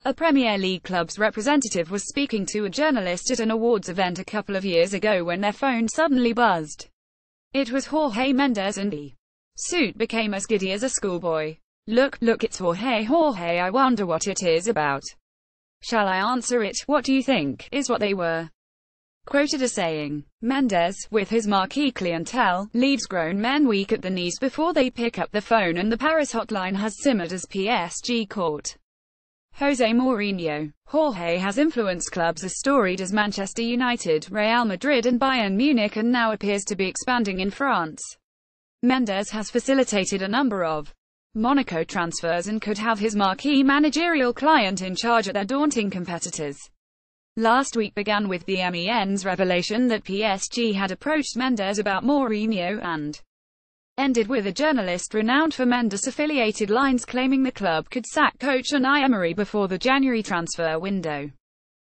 A Premier League club's representative was speaking to a journalist at an awards event a couple of years ago when their phone suddenly buzzed. It was Jorge Mendes, and the suit became as giddy as a schoolboy. Look, it's Jorge. I wonder what it is about. Shall I answer it? What do you think, is what they were quoted as saying. Mendes, with his marquee clientele, leaves grown men weak at the knees before they pick up the phone, and the Paris hotline has simmered as PSG court Jose Mourinho. Jorge has influenced clubs as storied as Manchester United, Real Madrid and Bayern Munich, and now appears to be expanding in France. Mendes has facilitated a number of Monaco transfers and could have his marquee managerial client in charge at their daunting competitors. Last week began with the MEN's revelation that PSG had approached Mendes about Mourinho, and ended with a journalist renowned for Mendes-affiliated lines claiming the club could sack coach Unai Emery before the January transfer window.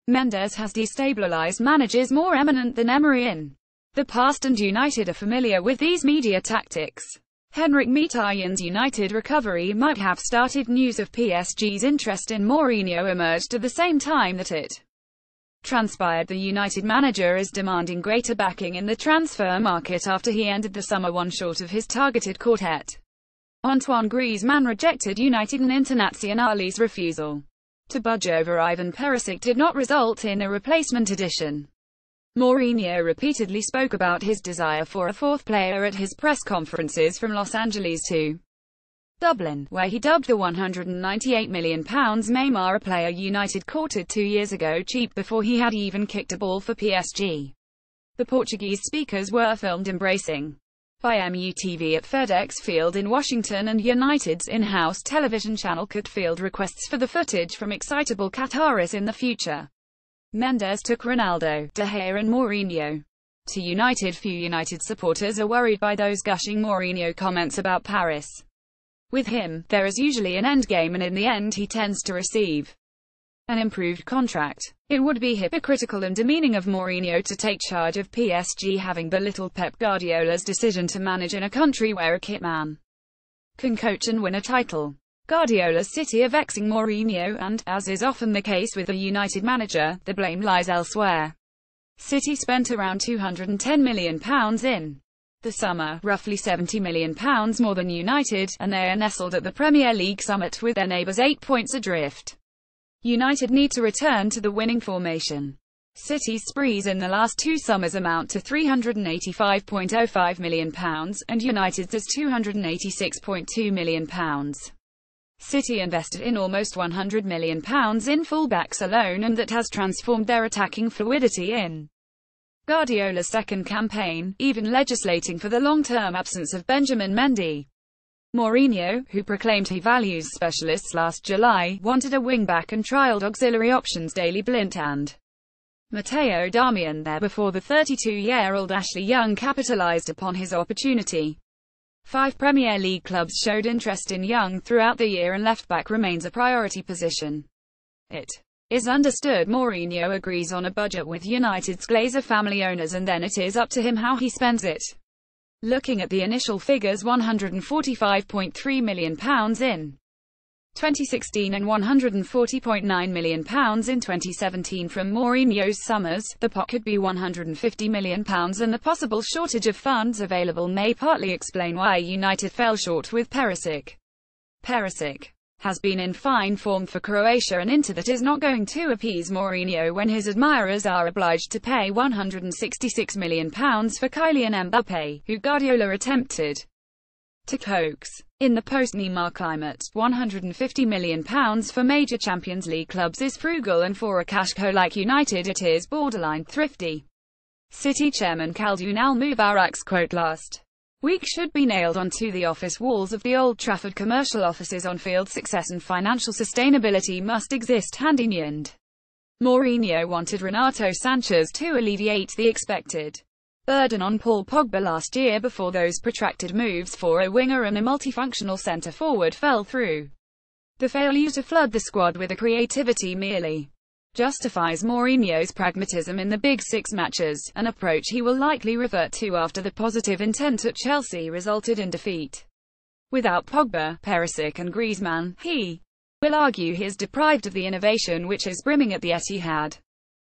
Mendes has destabilized managers more eminent than Emery in the past, and United are familiar with these media tactics. Henrik Mkhitaryan's United recovery might have started. News of PSG's interest in Mourinho emerged at the same time that it transpired the United manager is demanding greater backing in the transfer market after he ended the summer one short of his targeted quartet. Antoine Griezmann rejected United, and Internazionale's refusal to budge over Ivan Perisic did not result in a replacement addition. Mourinho repeatedly spoke about his desire for a fourth player at his press conferences from Los Angeles to Dublin, where he dubbed the £198 million Neymar, a player United courted 2 years ago, cheap before he had even kicked a ball for PSG. The Portuguese speakers were filmed embracing by MUTV at FedEx Field in Washington, and United's in-house television channel could field requests for the footage from excitable Qataris in the future. Mendes took Ronaldo, De Gea and Mourinho to United. Few United supporters are worried by those gushing Mourinho comments about Paris. With him, there is usually an endgame, and in the end he tends to receive an improved contract. It would be hypocritical and demeaning of Mourinho to take charge of PSG, having belittled Pep Guardiola's decision to manage in a country where a kit man can coach and win a title. Guardiola's City are vexing Mourinho, and, as is often the case with a United manager, the blame lies elsewhere. City spent around £210 million in the summer, roughly £70 million more than United, and they are nestled at the Premier League summit with their neighbours 8 points adrift. United need to return to the winning formation. City's sprees in the last 2 summers amount to £385.05 million, and United's is £286.2 million. City invested in almost £100 million in fullbacks alone, and that has transformed their attacking fluidity in Guardiola's second campaign, even legislating for the long-term absence of Benjamin Mendy. Mourinho, who proclaimed he values specialists last July, wanted a wing-back and trialled auxiliary options Daley Blind and Matteo Darmian there before the 32-year-old Ashley Young capitalized upon his opportunity. 5 Premier League clubs showed interest in Young throughout the year, and left-back remains a priority position. It is understood Mourinho agrees on a budget with United's Glazer family owners, and then it is up to him how he spends it. Looking at the initial figures, £145.3 million in 2016 and £140.9 million in 2017 from Mourinho's summers, the pot could be £150 million, and the possible shortage of funds available may partly explain why United fell short with Perisic. Perisic has been in fine form for Croatia, and Inter that is not going to appease Mourinho when his admirers are obliged to pay £166 million for Kylian Mbappé, who Guardiola attempted to coax. In the post-Neymar climate, £150 million for major Champions League clubs is frugal, and for a cash cow like United it is borderline thrifty. City chairman Khaldoun Al-Mubarak's quote last week should be nailed onto the office walls of the Old Trafford commercial offices. On-field success and financial sustainability must exist hand in hand. Mourinho wanted Renato Sanchez to alleviate the expected burden on Paul Pogba last year before those protracted moves for a winger and a multifunctional centre-forward fell through. The failure to flood the squad with a creativity merely justifies Mourinho's pragmatism in the Big Six matches, an approach he will likely revert to after the positive intent at Chelsea resulted in defeat. Without Pogba, Perisic and Griezmann, he will argue he is deprived of the innovation which is brimming at the Etihad.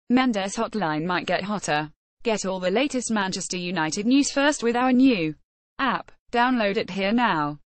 Mendes hotline might get hotter. Get all the latest Manchester United news first with our new app. Download it here now.